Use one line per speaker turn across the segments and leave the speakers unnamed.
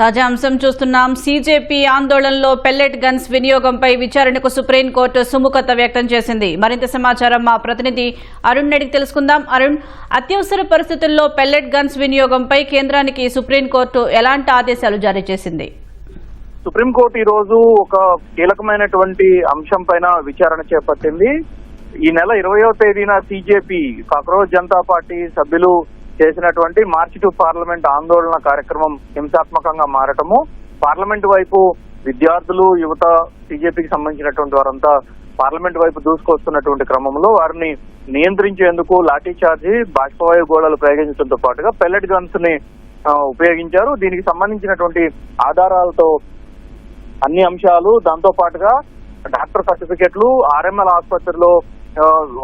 తాజా అంశం చూస్తున్నాం. సీజేపీ ఆందోళనలో పెల్లెట్ గన్స్ వినియోగంపై విచారణకు సుప్రీంకోర్టు సుముఖత వ్యక్తం చేసింది. మరింత సమాచారం మా ప్రతినిధి అరుణ్ అడిగి తెలుసుకుందాం. అరుణ్, అత్యవసర పరిస్థితుల్లో పెల్లెట్ గన్స్ వినియోగంపై కేంద్రానికి సుప్రీంకోర్టు ఎలాంటి ఆదేశాలు జారీ చేసింది?
సుప్రీంకోర్టు ఈ రోజు ఒక కీలకమైనటువంటి అంశం పైన విచారణ చేపట్టింది. ఈ నెల 20వ తేదీన సీజేపీ కాక్రోచ్ జనతా పార్టీ సభ్యులు చేసినటువంటి మార్చ్ టు పార్లమెంట్ ఆందోళన కార్యక్రమం హింసాత్మకంగా మారటము, పార్లమెంట్ వైపు విద్యార్థులు, యువత, సీజేపీకి సంబంధించినటువంటి వారంతా పార్లమెంట్ వైపు దూసుకొస్తున్నటువంటి క్రమంలో వారిని నియంత్రించేందుకు లాఠీ చార్జీ, బాష్పవాయు గోళాలు ప్రయోగించడంతో పాటుగా పెల్లెట్ గన్స్ ని ఉపయోగించారు. దీనికి సంబంధించినటువంటి ఆధారాలతో అన్ని అంశాలు, దాంతో పాటుగా డాక్టర్ సర్టిఫికెట్లు, ఆర్ఎంఎల్ ఆసుపత్రిలో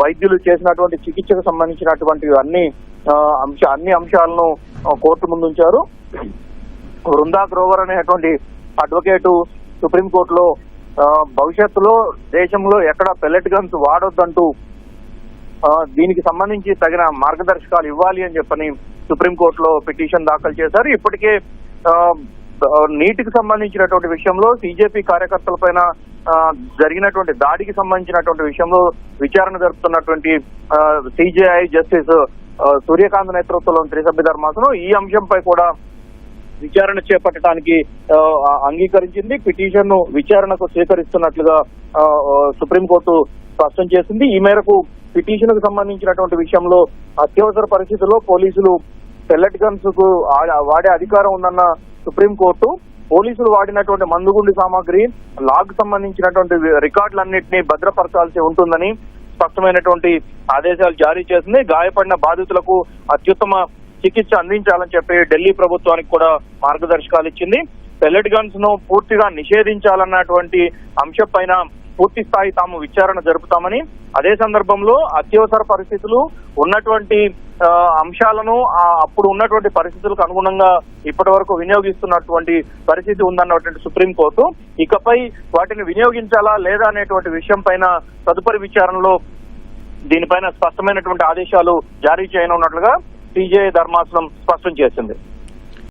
వైద్యులు చేసినటువంటి చికిత్సకు సంబంధించినటువంటి అన్ని అంశాలను కోర్టు ముందుంచారు. వృందా గ్రోవర్ అనేటువంటి అడ్వకేటు సుప్రీంకోర్టులో భవిష్యత్తులో దేశంలో ఎక్కడ పెల్లెట్ గన్స్ వాడొద్దంటూ దీనికి సంబంధించి తగిన మార్గదర్శకాలు ఇవ్వాలి అని చెప్పని సుప్రీంకోర్టులో పిటిషన్ దాఖలు చేశారు. ఇప్పటికే నీటికి సంబంధించినటువంటి విషయంలో సీజేపీ కార్యకర్తలపైన జరిగినటువంటి దాడికి సంబంధించినటువంటి విషయంలో విచారణ జరుపుతున్నటువంటి సిజేఐ జస్టిస్ సూర్యకాంత్ నేతృత్వంలోని త్రిసభ్య ధర్మాసనం ఈ అంశంపై కూడా విచారణ చేపట్టడానికి అంగీకరించింది. పిటిషన్ ను విచారణకు స్వీకరిస్తున్నట్లుగా సుప్రీంకోర్టు స్పష్టం చేసింది. ఈ మేరకు పిటిషన్ కు సంబంధించినటువంటి విషయంలో అత్యవసర పరిస్థితుల్లో పోలీసులు పెల్లెట్ గన్స్ కు వాడే అధికారం ఉందన్న సుప్రీంకోర్టు పోలీసులు వాడినటువంటి మందుగుండు సామాగ్రి, లాగ్ సంబంధించినటువంటి రికార్డులన్నింటినీ భద్రపరచాల్సి ఉంటుందని స్పష్టమైనటువంటి ఆదేశాలు జారీ చేసింది. గాయపడిన బాధితులకు అత్యుత్తమ చికిత్స అందించాలని చెప్పి ఢిల్లీ ప్రభుత్వానికి కూడా మార్గదర్శకాలు ఇచ్చింది. పెల్లెట్ గన్స్ ను పూర్తిగా నిషేధించాలన్నటువంటి అంశం పైన పూర్తి స్థాయి తాము విచారణ జరుపుతామని, అదే సందర్భంలో అత్యవసర పరిస్థితులు ఉన్నటువంటి అంశాలను అప్పుడు ఉన్నటువంటి పరిస్థితులకు అనుగుణంగా ఇప్పటి వరకు వినియోగిస్తున్నటువంటి పరిస్థితి ఉందన్నటువంటి సుప్రీంకోర్టు ఇకపై వాటిని వినియోగించాలా లేదా అనేటువంటి విషయం పైన తదుపరి విచారణలో దీనిపైన స్పష్టమైనటువంటి ఆదేశాలు జారీ చేయనున్నట్లుగా సిజేఐ ధర్మాసనం స్పష్టం చేసింది.